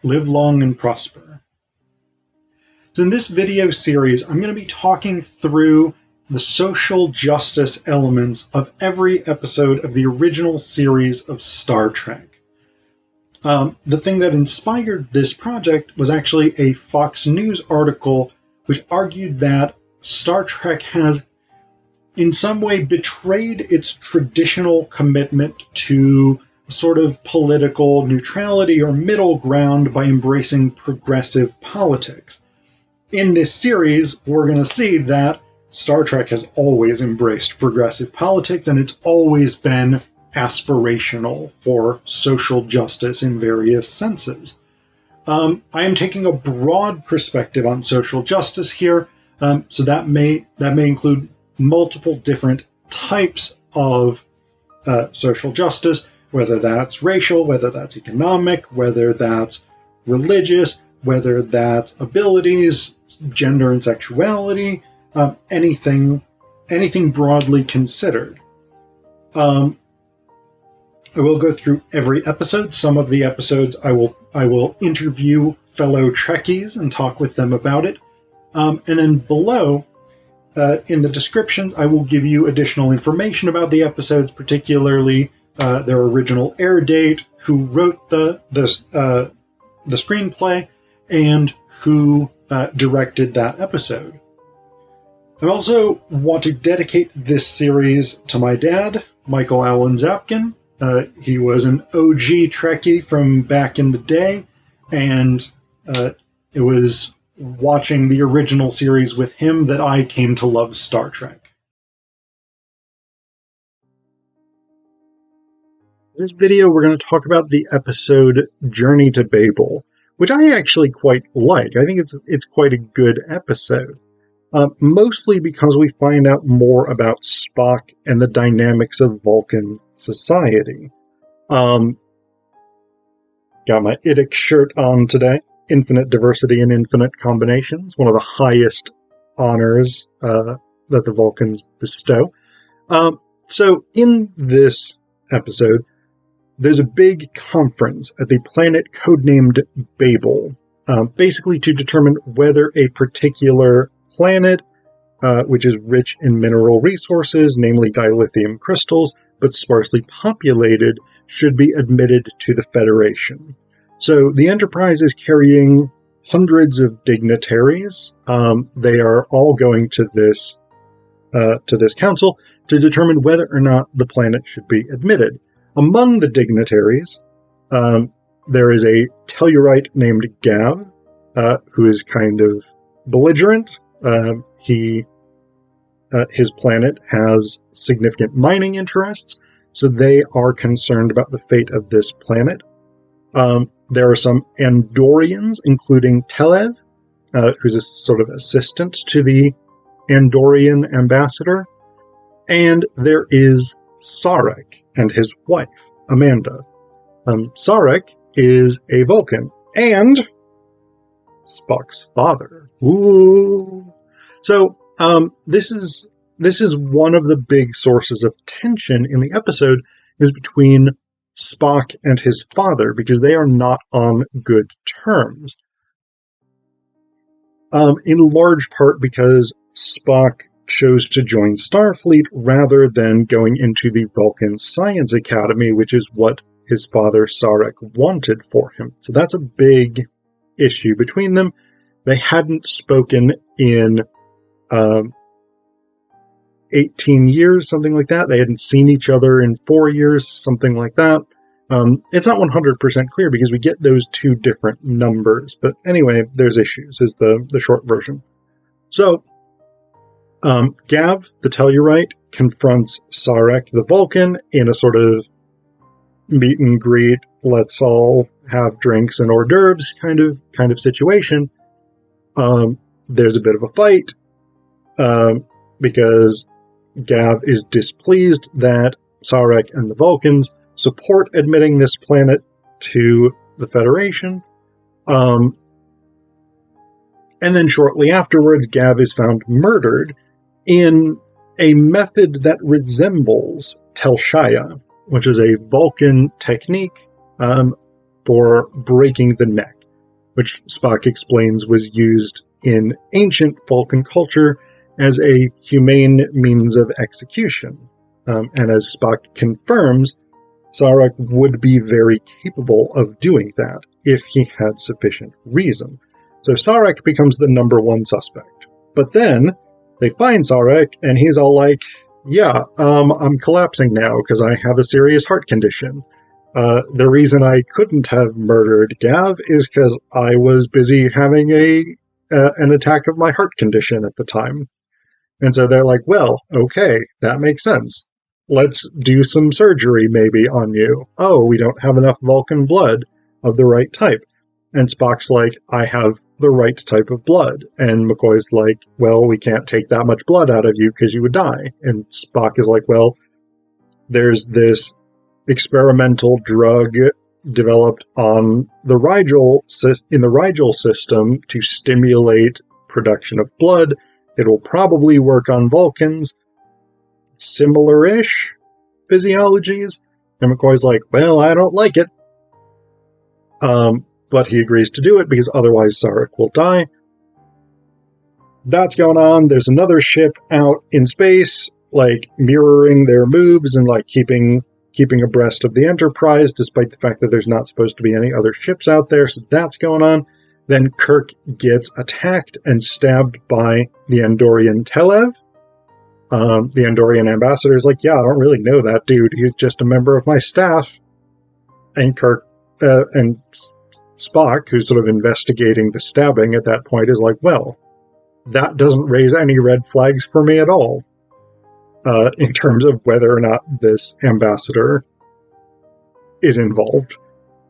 live long and prosper. So in this video series, I'm going to be talking through the social justice elements of every episode of the original series of Star Trek. The thing that inspired this project was actually a Fox News article which argued that Star Trek has in some way betrayed its traditional commitment to sort of political neutrality or middle ground by embracing progressive politics. In this series, we're going to see that Star Trek has always embraced progressive politics, and it's always been aspirational for social justice in various senses. I am taking a broad perspective on social justice here, so that may include multiple different types of social justice, whether that's racial, whether that's economic, whether that's religious, whether that's abilities, gender and sexuality, anything broadly considered. I will go through every episode. Some of the episodes I will interview fellow Trekkies and talk with them about it. And then below, in the descriptions, I will give you additional information about the episodes, particularly their original air date, who wrote the screenplay, and who directed that episode. I also want to dedicate this series to my dad, Michael Allen Zapkin. He was an OG Trekkie from back in the day, and it was watching the original series with him that I came to love Star Trek. In this video, we're going to talk about the episode Journey to Babel, which I actually quite like. I think it's quite a good episode. Mostly because we find out more about Spock and the dynamics of Vulcan society. Got my IDIC shirt on today. Infinite diversity and infinite combinations. One of the highest honors that the Vulcans bestow. So in this episode, there's a big conference at the planet codenamed Babel, basically to determine whether a particular planet, which is rich in mineral resources, namely dilithium crystals, but sparsely populated, should be admitted to the Federation. So the Enterprise is carrying hundreds of dignitaries. They are all going to this council to determine whether or not the planet should be admitted. Among the dignitaries, there is a Tellurite named Gav, who is kind of belligerent. His planet has significant mining interests, so they are concerned about the fate of this planet. There are some Andorians, including Telev, who's a sort of assistant to the Andorian ambassador, and there is Sarek and his wife, Amanda. Sarek is a Vulcan, and Spock's father. Ooh. So, this is one of the big sources of tension in the episode, is between Spock and his father, because they are not on good terms. In large part because Spock chose to join Starfleet rather than going into the Vulcan Science Academy, which is what his father Sarek wanted for him. So that's a big issue between them. They hadn't spoken in 18 years, something like that. They hadn't seen each other in 4 years, something like that. It's not 100% clear because we get those two different numbers. But anyway, there's issues, is the short version. So, Gav, the Tellurite, confronts Sarek, the Vulcan, in a sort of meet and greet, let's all have drinks and hors d'oeuvres kind of situation. There's a bit of a fight, because Gav is displeased that Sarek and the Vulcans support admitting this planet to the Federation. And then shortly afterwards, Gav is found murdered in a method that resembles Telshaya, which is a Vulcan technique for breaking the neck. which Spock explains was used in ancient Vulcan culture as a humane means of execution. And as Spock confirms, Sarek would be very capable of doing that if he had sufficient reason. So Sarek becomes the number one suspect. But then they find Sarek, and he's all like, yeah, I'm collapsing now because I have a serious heart condition. The reason I couldn't have murdered Gav is because I was busy having an attack of my heart condition at the time. And so they're like, well, okay, that makes sense. Let's do some surgery maybe on you. Oh, we don't have enough Vulcan blood of the right type. And Spock's like, I have the right type of blood. And McCoy's like, well, we can't take that much blood out of you because you would die. And Spock is like, well, there's this experimental drug developed on the in the Rigel system to stimulate production of blood. It will probably work on Vulcans. Similar-ish physiologies. And McCoy's like, well, I don't like it. But he agrees to do it because otherwise Sarek will die. That's going on. There's another ship out in space, like mirroring their moves and like keeping abreast of the Enterprise, despite the fact that there's not supposed to be any other ships out there. So that's going on. Then Kirk gets attacked and stabbed by the Andorian Telev. The Andorian ambassador is like, yeah, I don't really know that dude. He's just a member of my staff. And Kirk and Spock, who's sort of investigating the stabbing at that point, is like, well, that doesn't raise any red flags for me at all, in terms of whether or not this ambassador is involved.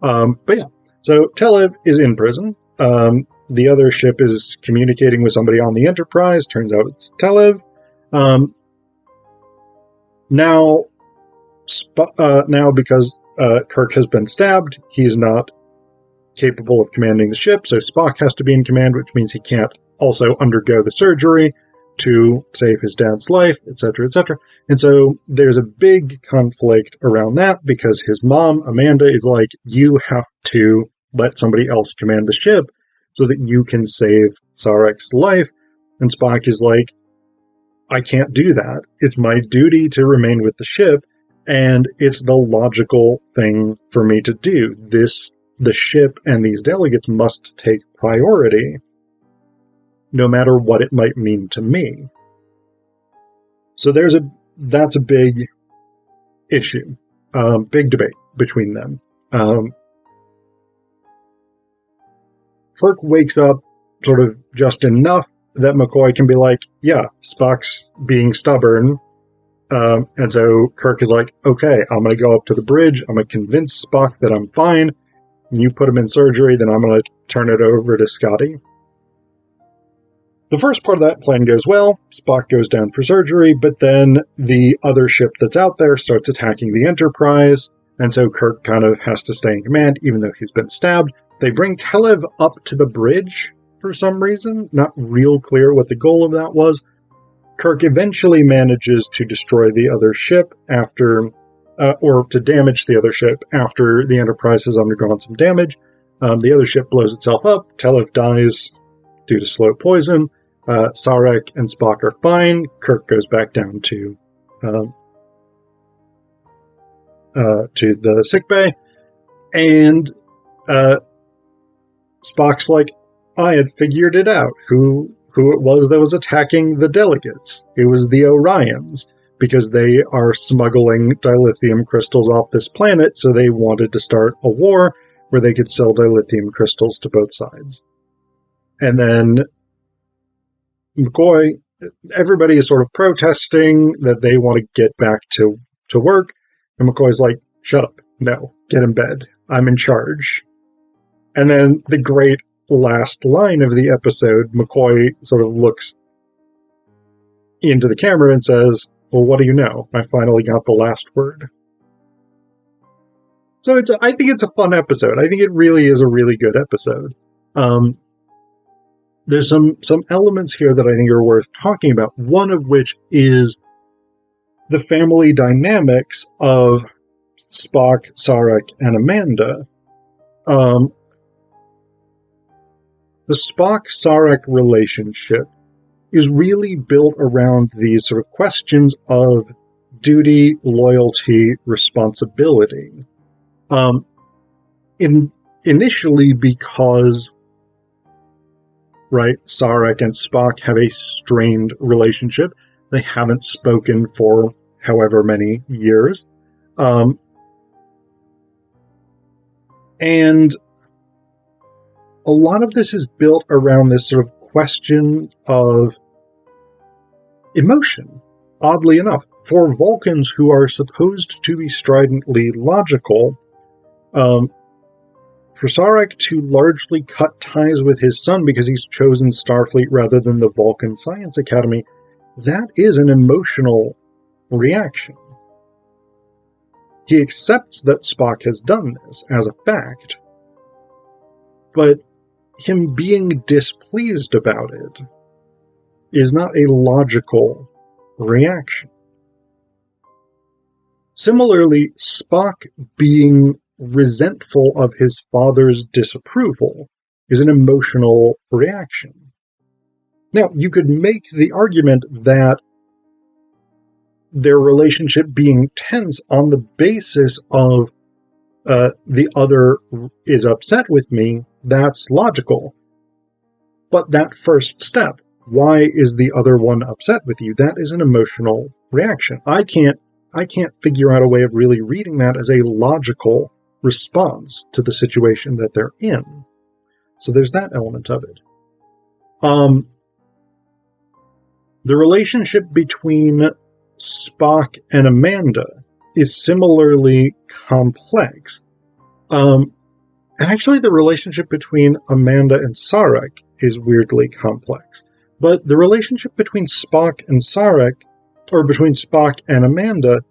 But yeah, so Telev is in prison. The other ship is communicating with somebody on the Enterprise. Turns out it's Telev. Now because Kirk has been stabbed, he is not capable of commanding the ship, so Spock has to be in command, which means he can't also undergo the surgery to save his dad's life, etc., etc. And so there's a big conflict around that because his mom, Amanda, is like, you have to let somebody else command the ship so that you can save Sarek's life. And Spock is like, I can't do that. It's my duty to remain with the ship, and it's the logical thing for me to do. The ship and these delegates must take priority, no matter what it might mean to me. So that's a big issue, big debate between them. Kirk wakes up sort of just enough that McCoy can be like, yeah, Spock's being stubborn. And so Kirk is like, okay, I'm going to go up to the bridge. I'm going to convince Spock that I'm fine. You put him in surgery, then I'm going to turn it over to Scotty. The first part of that plan goes well. Spock goes down for surgery, but then the other ship that's out there starts attacking the Enterprise, and so Kirk kind of has to stay in command, even though he's been stabbed. They bring Telev up to the bridge for some reason. Not real clear what the goal of that was. Kirk eventually manages to destroy the other ship or to damage the other ship after the Enterprise has undergone some damage. The other ship blows itself up. Telev dies due to slow poison. Sarek and Spock are fine. Kirk goes back down to the sickbay, and Spock's like, I had figured it out. Who it was that was attacking the delegates? It was the Orions, because they are smuggling dilithium crystals off this planet, so they wanted to start a war where they could sell dilithium crystals to both sides. And then McCoy, everybody is sort of protesting that they want to get back to work, and McCoy's like, shut up, no, get in bed, I'm in charge. And then the great last line of the episode, McCoy sort of looks into the camera and says, well, what do you know? I finally got the last word. So I think it's a fun episode. I think it really is a really good episode. There's some elements here that I think are worth talking about, one of which is the family dynamics of Spock, Sarek, and Amanda. The Spock-Sarek relationship is really built around these sort of questions of duty, loyalty, responsibility. Initially because, right, Sarek and Spock have a strained relationship. They haven't spoken for however many years. And a lot of this is built around this sort of question of emotion, oddly enough. For Vulcans who are supposed to be stridently logical, for Sarek to largely cut ties with his son because he's chosen Starfleet rather than the Vulcan Science Academy, that is an emotional reaction. He accepts that Spock has done this as a fact, but him being displeased about it is not a logical reaction. Similarly, Spock being resentful of his father's disapproval is an emotional reaction. Now, you could make the argument that their relationship being tense on the basis of the other is upset with me, that's logical. But that first step, why is the other one upset with you? That is an emotional reaction. I can't figure out a way of really reading that as a logical response to the situation that they're in. So there's that element of it. The relationship between Spock and Amanda is similarly complex. And actually the relationship between Amanda and Sarek is weirdly complex. But the relationship between Spock and Sarek, or between Spock and Amanda,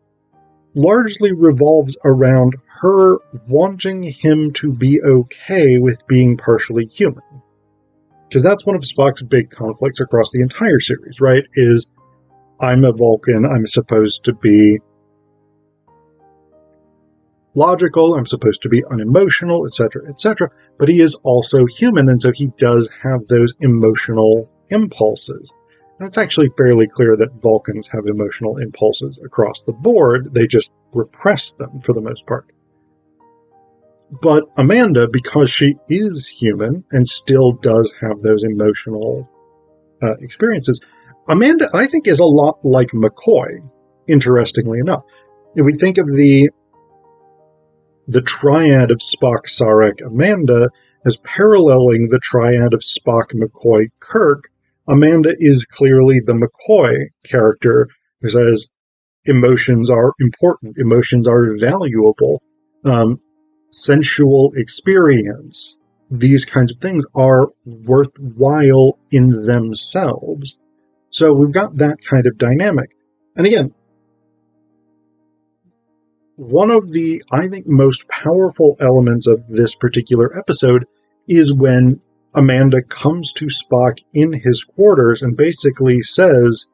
largely revolves around her wanting him to be okay with being partially human. Because that's one of Spock's big conflicts across the entire series, right? Is, I'm a Vulcan, I'm supposed to be logical, I'm supposed to be unemotional, etc., but he is also human, and so he does have those emotional impulses. And it's actually fairly clear that Vulcans have emotional impulses across the board, they just repress them for the most part. But Amanda, because she is human and still does have those emotional experiences, Amanda, I think, is a lot like McCoy, interestingly enough. If we think of the triad of Spock, Sarek, Amanda as paralleling the triad of Spock, McCoy, Kirk, Amanda is clearly the McCoy character who says emotions are important, emotions are valuable, sensual experience, these kinds of things are worthwhile in themselves. So we've got that kind of dynamic. And again, one of the, I think, most powerful elements of this particular episode is when Amanda comes to Spock in his quarters and basically says,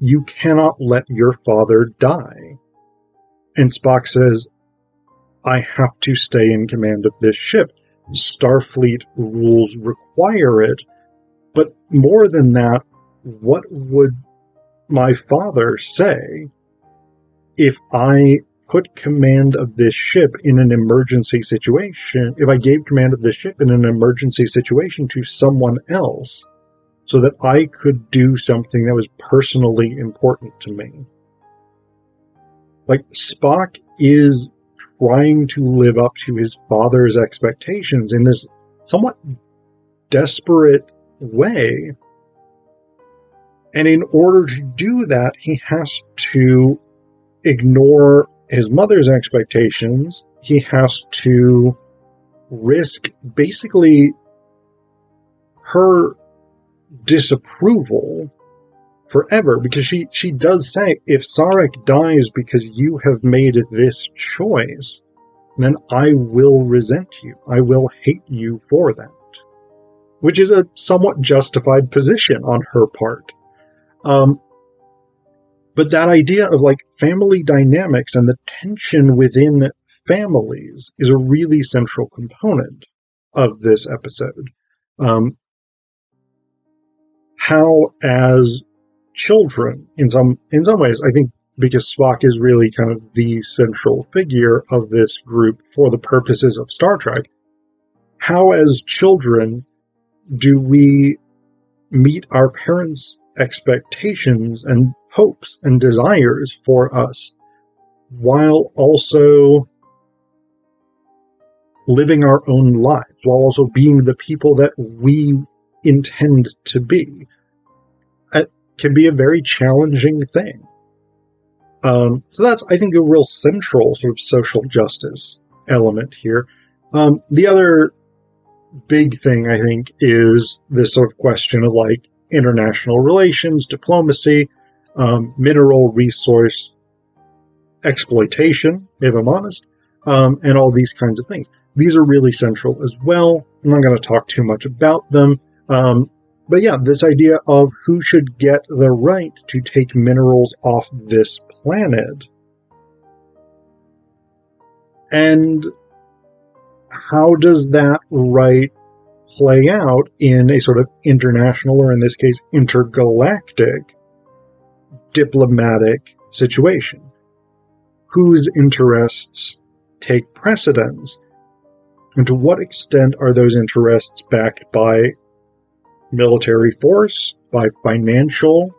"You cannot let your father die." And Spock says, "I have to stay in command of this ship. Starfleet rules require it. But more than that, what would my father say if I put command of this ship in an emergency situation, if I gave command of this ship in an emergency situation to someone else so that I could do something that was personally important to me?" Like, Spock is trying to live up to his father's expectations in this somewhat desperate way. And in order to do that, he has to ignore his mother's expectations. He has to risk basically her disapproval forever, because she does say, if Sarek dies because you have made this choice, then I will resent you. I will hate you for that. Which is a somewhat justified position on her part. But that idea of like family dynamics and the tension within families is a really central component of this episode. How, as children, in some ways, I think because Spock is really kind of the central figure of this group for the purposes of Star Trek, how, as children, do we meet our parents' expectations and hopes and desires for us, while also living our own lives, while also being the people that we intend to be? It can be a very challenging thing. So that's, I think, a real central sort of social justice element here. The other big thing, I think, is this sort of question of like international relations, diplomacy, mineral resource exploitation, if I'm honest, and all these kinds of things. These are really central as well. I'm not going to talk too much about them. But yeah, this idea of who should get the right to take minerals off this planet. And how does that right play out in a sort of international, or in this case, intergalactic diplomatic situation? Whose interests take precedence? And to what extent are those interests backed by military force, by financial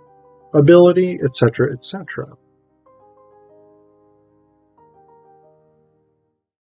ability, etc., etc.?